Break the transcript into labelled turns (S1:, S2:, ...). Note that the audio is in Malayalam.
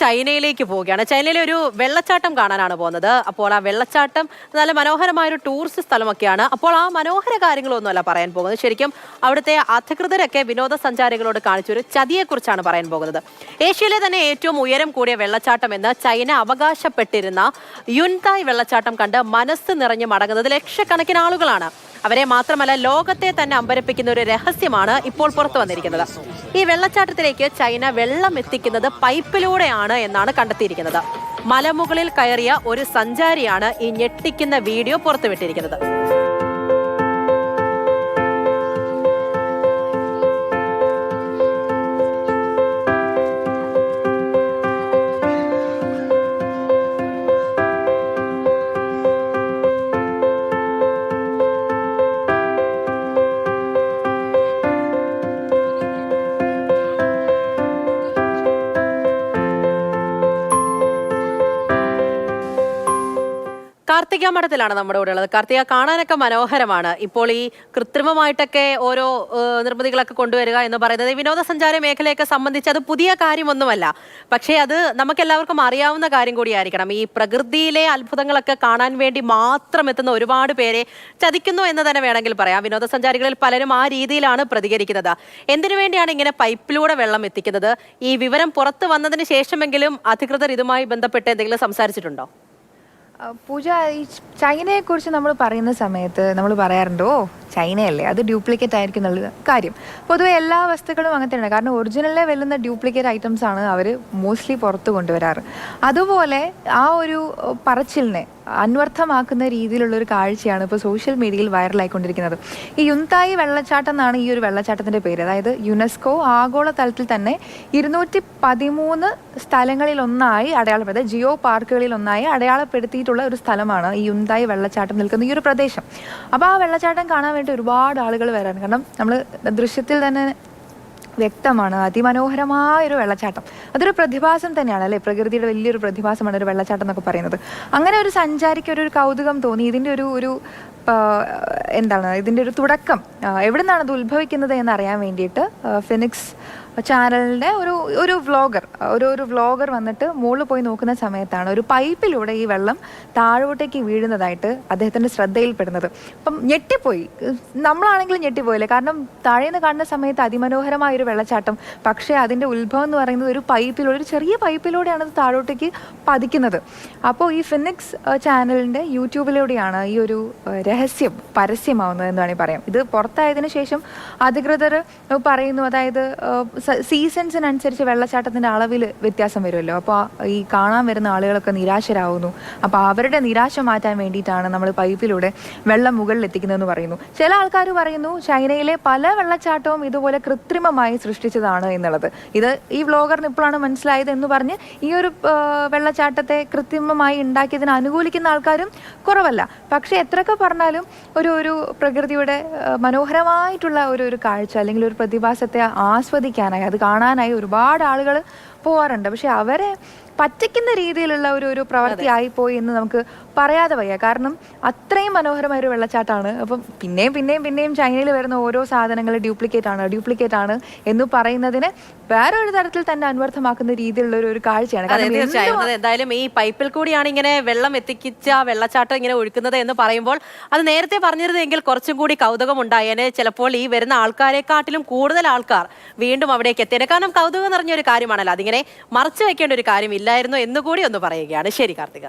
S1: ചൈനയിലേക്ക് പോവുകയാണ്. ചൈനയിലെ ഒരു വെള്ളച്ചാട്ടം കാണാനാണ് പോകുന്നത്. അപ്പോൾ ആ വെള്ളച്ചാട്ടം നല്ല മനോഹരമായ ഒരു ടൂറിസ്റ്റ് സ്ഥലമൊക്കെയാണ്. അപ്പോൾ ആ മനോഹര കാര്യങ്ങളൊന്നുമല്ല പറയാൻ പോകുന്നത്. ശരിക്കും അവിടുത്തെ അധികൃതരൊക്കെ വിനോദസഞ്ചാരികളോട് കാണിച്ചൊരു ചതിയെക്കുറിച്ചാണ് പറയാൻ പോകുന്നത്. ഏഷ്യയിലെ തന്നെ ഏറ്റവും ഉയരം കൂടിയ വെള്ളച്ചാട്ടം എന്ന് ചൈന അവകാശപ്പെട്ടിരുന്ന യുൻതായ് വെള്ളച്ചാട്ടം കണ്ട് മനസ്സ് നിറഞ്ഞു മടങ്ങുന്നത് ലക്ഷക്കണക്കിന് ആളുകളാണ്. അവരെ മാത്രമല്ല, ലോകത്തെ തന്നെ അമ്പരപ്പിക്കുന്ന ഒരു രഹസ്യമാണ് ഇപ്പോൾ പുറത്തു വന്നിരിക്കുന്നത്. ഈ വെള്ളച്ചാട്ടത്തിലേക്ക് ചൈന വെള്ളം എത്തിക്കുന്നത് പൈപ്പിലൂടെയാണ് എന്നാണ് കണ്ടെത്തിയിരിക്കുന്നത്. മലമുകളിൽ കയറിയ ഒരു സഞ്ചാരിയാണ് ഈ ഞെട്ടിക്കുന്ന വീഡിയോ പുറത്തുവിട്ടിരിക്കുന്നത്. കാർത്തിക മഠത്തിലാണ് നമ്മുടെ കൂടെ ഉള്ളത്. കാർത്തിക, കാണാനൊക്കെ മനോഹരമാണ്. ഇപ്പോൾ ഈ കൃത്രിമമായിട്ടൊക്കെ ഓരോ നിർമ്മിതികളൊക്കെ കൊണ്ടുവരിക എന്ന് പറയുന്നത് വിനോദസഞ്ചാര മേഖലയൊക്കെ സംബന്ധിച്ച് അത് പുതിയ കാര്യമൊന്നുമല്ല. പക്ഷേ അത് നമുക്കെല്ലാവർക്കും അറിയാവുന്ന കാര്യം കൂടിയായിരിക്കണം. ഈ പ്രകൃതിയിലെ അത്ഭുതങ്ങളൊക്കെ കാണാൻ വേണ്ടി മാത്രം എത്തുന്ന ഒരുപാട് പേരെ ചതിക്കുന്നു എന്ന് തന്നെ വേണമെങ്കിൽ പറയാം. വിനോദസഞ്ചാരികളിൽ പലരും ആ രീതിയിലാണ് പ്രതികരിക്കുന്നത്. എന്തിനു വേണ്ടിയാണ് ഇങ്ങനെ പൈപ്പിലൂടെ വെള്ളം എത്തിക്കുന്നത്? ഈ വിവരം പുറത്തു വന്നതിന് ശേഷമെങ്കിലും അധികൃതർ ഇതുമായി ബന്ധപ്പെട്ട് എന്തെങ്കിലും സംസാരിച്ചിട്ടുണ്ടോ?
S2: പൂജ, ഈ ചൈനയെക്കുറിച്ച് നമ്മൾ പറയുന്ന സമയത്ത് നമ്മൾ പറയാറുണ്ടോ ചൈനയല്ലേ, അത് ഡ്യൂപ്ലിക്കേറ്റ് ആയിരിക്കും എന്നുള്ള കാര്യം. പൊതുവെ എല്ലാ വസ്തുക്കളും അങ്ങനെ തന്നെയാണ്. കാരണം ഒറിജിനലിലെ വെല്ലുന്ന ഡ്യൂപ്ലിക്കേറ്റ് ഐറ്റംസ് ആണ് അവർ മോസ്റ്റ്ലി പുറത്ത് കൊണ്ടുവരാറ്. അതുപോലെ ആ ഒരു പറച്ചിലിനെ അന്വർത്ഥമാക്കുന്ന രീതിയിലുള്ള ഒരു കാഴ്ചയാണ് ഇപ്പോൾ സോഷ്യൽ മീഡിയയിൽ വൈറലായിക്കൊണ്ടിരിക്കുന്നത്. ഈ യുൻതായ് വെള്ളച്ചാട്ടം എന്നാണ് ഈ ഒരു വെള്ളച്ചാട്ടത്തിൻ്റെ പേര്. അതായത് യുനെസ്കോ ആഗോള തലത്തിൽ തന്നെ 213 സ്ഥലങ്ങളിലൊന്നായി അടയാളപ്പെടുത്തി, ജിയോ പാർക്കുകളിലൊന്നായി അടയാളപ്പെടുത്തിയിട്ടുള്ള ഒരു സ്ഥലമാണ് ഈ യുൻതായ് വെള്ളച്ചാട്ടം നിൽക്കുന്ന ഈ ഒരു പ്രദേശം. അപ്പോൾ ആ വെള്ളച്ചാട്ടം കാണാൻ വേണ്ടി ഒരുപാട് ആളുകൾ വരാറുണ്ട്. കാരണം നമ്മൾ ദൃശ്യത്തിൽ തന്നെ വ്യക്തമാണ്, അതിമനോഹരമായ ഒരു വെള്ളച്ചാട്ടം. അതൊരു പ്രതിഭാസം തന്നെയാണ് അല്ലേ, പ്രകൃതിയുടെ വലിയൊരു പ്രതിഭാസമാണ് ഒരു വെള്ളച്ചാട്ടം എന്നൊക്കെ പറയുന്നത്. അങ്ങനെ ഒരു സഞ്ചാരിക്ക് ഒരു കൗതുകം തോന്നി. ഇതിൻ്റെ ഒരു എന്താണ് ഇതിൻ്റെ ഒരു തുടക്കം, എവിടെ നിന്നാണ് അത് ഉത്ഭവിക്കുന്നത് എന്നറിയാൻ വേണ്ടിയിട്ട് ഫിനിക്സ് ചാനലിൻ്റെ ഒരു വ്ളോഗർ വന്നിട്ട് മുകളിൽ പോയി നോക്കുന്ന സമയത്താണ് ഒരു പൈപ്പിലൂടെ ഈ വെള്ളം താഴോട്ടേക്ക് വീഴുന്നതായിട്ട് അദ്ദേഹത്തിൻ്റെ ശ്രദ്ധയിൽപ്പെടുന്നത്. അപ്പം ഞെട്ടിപ്പോയി. നമ്മളാണെങ്കിലും ഞെട്ടിപ്പോയില്ലേ, കാരണം താഴേന്ന് കാണുന്ന സമയത്ത് അതിമനോഹരമായ ഒരു വെള്ളച്ചാട്ടം, പക്ഷേ അതിൻ്റെ ഉത്ഭവം എന്ന് പറയുന്നത് ഒരു ചെറിയ പൈപ്പിലൂടെയാണ് അത് താഴോട്ടേക്ക് പതിക്കുന്നത്. അപ്പോൾ ഈ ഫിനിക്സ് ചാനലിൻ്റെ യൂട്യൂബിലൂടെയാണ് ഈ ഒരു രഹസ്യം പരസ്യമാവുന്നത് എന്ന് വേണമെങ്കിൽ പറയാം. ഇത് പുറത്തായതിനു ശേഷം അധികൃതർ പറയുന്നു, അതായത് സീസൺസിനനുസരിച്ച് വെള്ളച്ചാട്ടത്തിൻ്റെ അളവിൽ വ്യത്യാസം വരുമല്ലോ. അപ്പോൾ ഈ കാണാൻ വരുന്ന ആളുകളൊക്കെ നിരാശരാകുന്നു. അപ്പോൾ അവരുടെ നിരാശ മാറ്റാൻ വേണ്ടിയിട്ടാണ് നമ്മൾ പൈപ്പിലൂടെ വെള്ളം മുകളിൽ എത്തിക്കുന്നതെന്ന് പറയുന്നു. ചില ആൾക്കാർ പറയുന്നു ചൈനയിലെ പല വെള്ളച്ചാട്ടവും ഇതുപോലെ കൃത്രിമമായി സൃഷ്ടിച്ചതാണ് എന്നുള്ളത്. ഇത് ഈ വ്ളോഗറിന് ഇപ്പോഴാണ് മനസ്സിലായത് എന്ന് പറഞ്ഞ് ഈ ഒരു വെള്ളച്ചാട്ടത്തെ കൃത്രിമമായി ഉണ്ടാക്കിയതിന് അനുകൂലിക്കുന്ന ആൾക്കാരും കുറവല്ല. പക്ഷേ എത്രയൊക്കെ പറഞ്ഞാലും ഒരു പ്രകൃതിയുടെ മനോഹരമായിട്ടുള്ള ഒരു കാഴ്ച അല്ലെങ്കിൽ ഒരു പ്രതിഭാസത്തെ ആസ്വദിക്കാനായി, അത് കാണാനായി ഒരുപാട് ആളുകൾ പോവാറുണ്ട്. പക്ഷെ അവരെ പറ്റിക്കുന്ന രീതിയിലുള്ള ഒരു പ്രവൃത്തി ആയിപ്പോയി എന്ന് നമുക്ക് പറയാതെ വയ്യ. കാരണം അത്രയും മനോഹരമായ ഒരു വെള്ളച്ചാട്ടമാണ്. അപ്പം പിന്നെയും ചൈനയിൽ വരുന്ന ഓരോ സാധനങ്ങൾ ഡ്യൂപ്ലിക്കേറ്റ് ആണ് എന്ന് പറയുന്നതിന് വേറൊരു തരത്തിൽ തന്നെ അന്വർത്ഥമാക്കുന്ന രീതിയിലുള്ള ഒരു കാഴ്ചയാണ്.
S1: എന്തായാലും ഈ പൈപ്പിൽ കൂടിയാണ് ഇങ്ങനെ വെള്ളം എത്തിച്ച വെള്ളച്ചാട്ടം ഇങ്ങനെ ഒഴുക്കുന്നത് എന്ന് പറയുമ്പോൾ അത് നേരത്തെ പറഞ്ഞിരുന്നെങ്കിൽ കുറച്ചും കൂടി കൗതുകം ഉണ്ടായേനെ. ചിലപ്പോൾ ഈ വരുന്ന ആൾക്കാരെക്കാട്ടിലും കൂടുതൽ ആൾക്കാർ വീണ്ടും അവിടേക്ക് എത്തിയേനെ. കാരണം കൗതുകം നിറഞ്ഞ ഒരു കാര്യമാണല്ലോ, അതിങ്ങനെ മറച്ചു വെക്കേണ്ട ഒരു കാര്യമില്ലായിരുന്നു എന്നുകൂടി ഒന്ന് പറയുകയാണ്. ശരി കാർത്തിക.